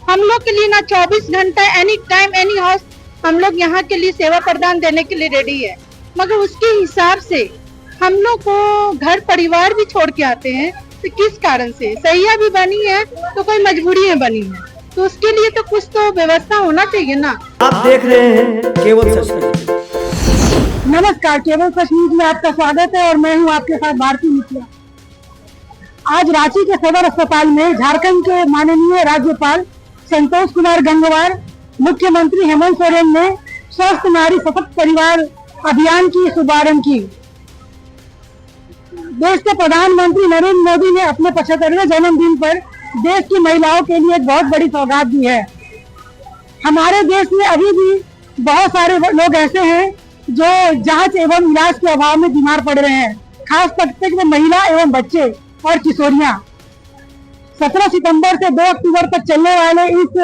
हम लोग के लिए ना 24 घंटा एनी टाइम एनी हाउस हम लोग यहाँ के लिए सेवा प्रदान देने के लिए रेडी है, मगर उसके हिसाब से हम लोग को घर परिवार भी छोड़ के आते हैं। तो किस कारण से सैया भी बनी है तो कोई मजबूरी में बनी है, तो उसके लिए तो कुछ तो व्यवस्था होना चाहिए ना। आप देख रहे हैं केवल सच न्यूज। नमस्कार, केवल सच न्यूज में आपका स्वागत है और मैं हूं आपके साथ भारती मिश्रा। आज रांची के सदर अस्पताल में झारखंड के माननीय राज्यपाल संतोष कुमार गंगवार, मुख्यमंत्री हेमंत सोरेन ने स्वस्थ नारी सशक्त परिवार अभियान की शुभारंभ की। देश के प्रधानमंत्री नरेंद्र मोदी ने अपने 75वें जन्मदिन पर देश की महिलाओं के लिए एक बहुत बड़ी सौगात दी है। हमारे देश में अभी भी बहुत सारे लोग ऐसे हैं जो जांच एवं इलाज के अभाव में बीमार पड़ रहे हैं, खास करके महिला एवं बच्चे और किशोरियां। 17 सितंबर से 2 अक्टूबर तक चलने वाले इस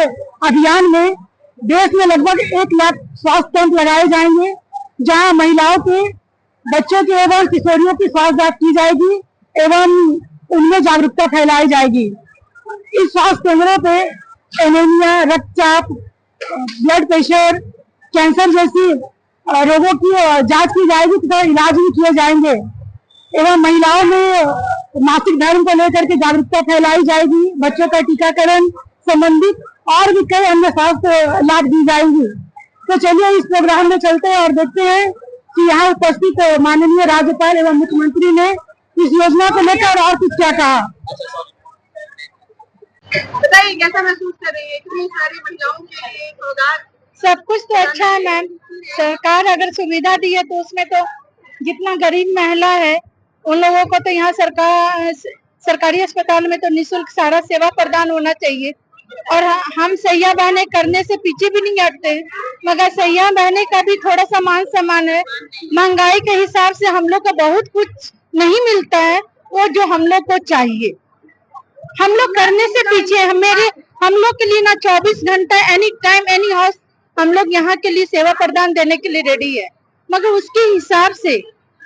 अभियान में देश में लगभग 1 लाख स्वास्थ्य कैंप लगाए जाएंगे, जहां महिलाओं के, बच्चों के एवं किशोरियों की स्वास्थ्य जांच की जाएगी एवं उनमें जागरूकता फैलाई जाएगी। इस स्वास्थ्य केंद्रों पे एनीमिया, रक्तचाप, ब्लड प्रेशर, कैंसर जैसी रोगों की जांच की जाएगी तथा इलाज भी किए जाएंगे एवं महिलाओं में मासिक धर्म को लेकर के जागरूकता फैलाई जाएगी। बच्चों का टीकाकरण संबंधित और भी कई अन्य स्वास्थ्य लाभ दी जाएंगी। तो चलिए इस प्रोग्राम में चलते हैं और देखते हैं कि यहाँ उपस्थित माननीय राज्यपाल एवं मुख्यमंत्री ने इस योजना को लेकर और कुछ क्या कहा। बताइए कैसा महसूस कर रही है, इतनी सारी महिलाओं के लिए सौगात। सब कुछ तो अच्छा है मैम, सरकार अगर सुविधा दी है तो उसमें तो जितना गरीब महिला है उन लोगों को तो यहाँ सरकारी अस्पताल में तो निःशुल्क सारा सेवा प्रदान होना चाहिए। और हम सैया बहने करने से पीछे भी नहीं हटते, मगर सैया बहने का भी थोड़ा सा मान सम्मान है। महंगाई के हिसाब से हम लोग को बहुत कुछ नहीं मिलता है वो जो हम लोग को चाहिए। हम लोग करने से पीछे हम लोग के लिए ना 24 घंटा एनी टाइम एनी हाउस हम लोग यहाँ के लिए सेवा प्रदान देने के लिए रेडी है, मगर उसके हिसाब से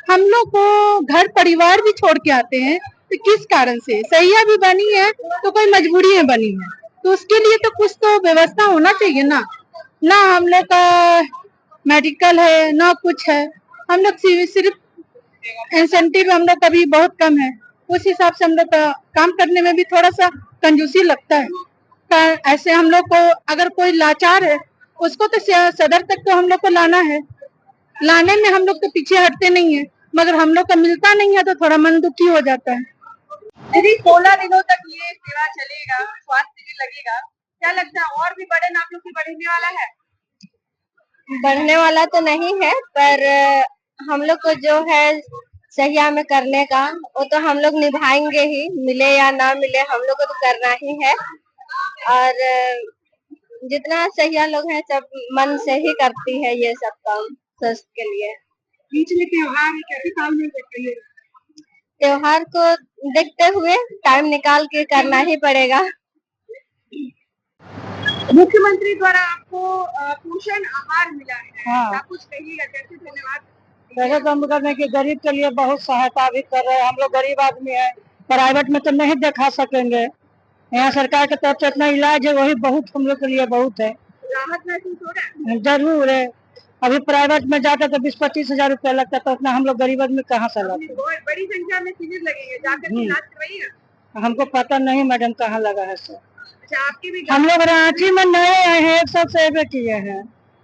हम लोग को घर परिवार भी छोड़ के आते हैं। तो किस कारण से सैया भी बनी है तो कोई मजबूरी में बनी है, तो उसके लिए तो कुछ तो व्यवस्था होना चाहिए ना। ना हम लोग का मेडिकल है ना कुछ है, हम लोग सिर्फ इंसेंटिव हम लोग का भी बहुत कम है। उस हिसाब से हम लोग का काम करने में भी थोड़ा सा कंजूसी लगता है। ऐसे हम लोग को अगर कोई लाचार है उसको तो सदर तक तो हम लोग को लाना है, लाने में हम लोग तो पीछे हटते नहीं है, मगर हम लोग का मिलता नहीं है तो थोड़ा मन दुखी हो जाता है। दीदी 16 दिनों तक ये सेवा चलेगा, स्वास्थ्य शिविर लगेगा, क्या लगता है और भी बर्डन आप लोग की बढ़ने वाला है? बढ़ने वाला तो नहीं है, पर हम लोग को जो है सहिया में करने का वो तो हम लोग निभाएंगे ही, मिले या ना मिले हम लोग को तो करना ही है। और जितना सहिया लोग हैं सब मन से ही करती है ये सब काम स्वास्थ्य के लिए। बीच में त्योहार कैसे तालमेल करते हैं? त्योहार को देखते हुए टाइम निकाल के करना ही पड़ेगा। मुख्यमंत्री द्वारा आपको पोषण आहार मिला है, हाँ। आप कुछ कहिएगा, कैसे धन्यवाद। वैसे तो हम करने के गरीब के लिए बहुत सहायता भी कर रहे हैं। हम लोग गरीब आदमी है, प्राइवेट में तो नहीं दिखा सकेंगे, यहाँ सरकार की तरफ से इतना इलाज है वही बहुत हम लोग के लिए बहुत है। राहत महसूस हो रहा है? जरूर है। अभी प्राइवेट में जाता तो 20-25 हजार रुपया लगता, तो उतना हम लोग गरीब आदमी कहाँ से लाते। बहुत बड़ी संख्या में शिविर लगेंगे, जाकर के इलाज करवाइएगा। हमको पता नहीं मैडम कहाँ लगा है सर। अच्छा, आपके भी हम लोग रांची में नए आए हैं, एक साथ सेवे किए हैं।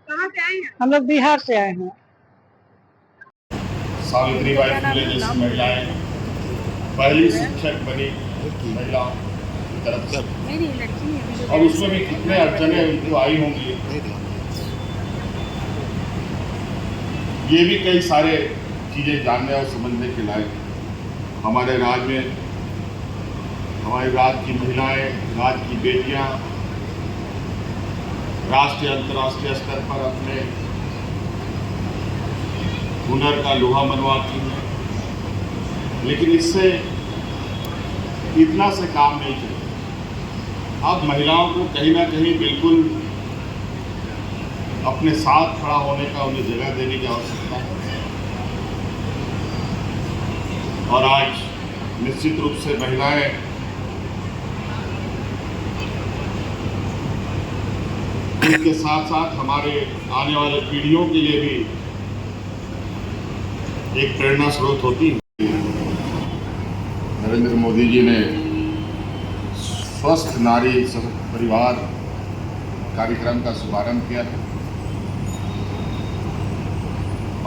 कहाँ से आए हैं? हम लोग बिहार से आए हैं। सावित्रीबाई फुले जैसी महिलाएं पहली शिक्षक बनी महिला की तरफ से, और उसमें भी कितने अड़चने उनको आई होंगी, ये भी कई सारे चीजें जानने और समझने के लायक। हमारे राज्य में हमारे राज्य की महिलाएं, राज्य की बेटियां राष्ट्रीय अंतर्राष्ट्रीय स्तर पर अपने हुनर का लोहा मनवाती हैं, लेकिन इससे इतना से काम नहीं चलेगा। अब महिलाओं को कहीं ना कहीं बिल्कुल अपने साथ खड़ा होने का, उन्हें जगह देने की आवश्यकता है। और आज निश्चित रूप से महिलाएं इसके साथ साथ हमारे आने वाले पीढ़ियों के लिए भी एक प्रेरणा स्रोत होती है। नरेंद्र मोदी जी ने स्वस्थ नारी परिवार कार्यक्रम का शुभारंभ किया है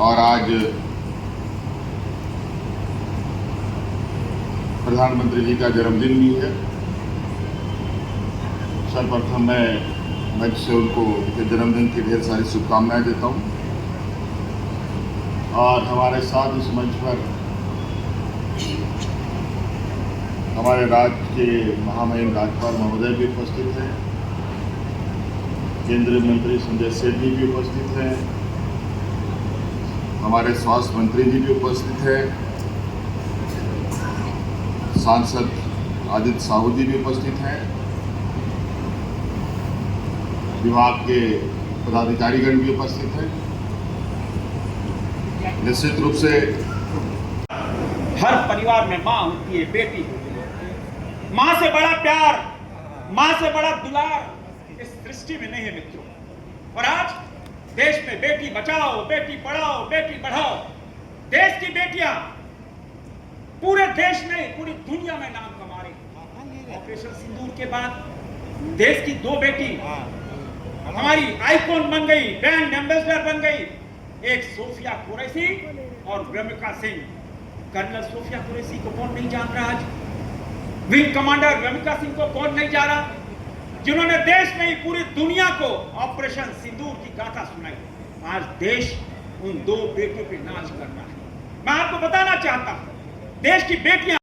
और आज प्रधानमंत्री जी का जन्मदिन भी है। सर्वप्रथम मैं मंच से उनको जन्मदिन की ढेर सारी शुभकामनाएं देता हूं और हमारे साथ इस मंच पर हमारे राज्य के महामहिम राज्यपाल महोदय भी उपस्थित हैं, केंद्रीय मंत्री संजय सेठ जी भी उपस्थित हैं, हमारे स्वास्थ्य मंत्री जी भी उपस्थित हैं, सांसद आदित्य साहू जी भी उपस्थित हैं, विभाग के पदाधिकारीगण भी उपस्थित हैं। निश्चित रूप से हर परिवार में माँ होती है, बेटी होती है। माँ से बड़ा प्यार, माँ से बड़ा दुलार इस सृष्टि में नहीं है मित्रों। और आज देश में बेटी बचाओ, बेटी पढ़ाओ, बेटी बढ़ाओ, देश की बेटियां पूरे देश में, पूरी दुनिया में नाम कमा रही। ऑपरेशन सिंदूर के बाद देश की 2 बेटी हमारी आइकॉन बन गई, ब्रांड एम्बेसडर बन गई। एक सोफिया कुरैशी और रमिका सिंह। कर्नल सोफिया कुरैशी को कौन नहीं जान रहा आज? विंग कमांडर रमिका सिंह को कौन नहीं जान रहा? जिन्होंने देश नहीं पूरी दुनिया को ऑपरेशन सिंदूर की गाथा सुनाई। आज देश उन 2 बेटियों पे नाच कर रहा है। मैं आपको बताना चाहता हूं, देश की बेटियां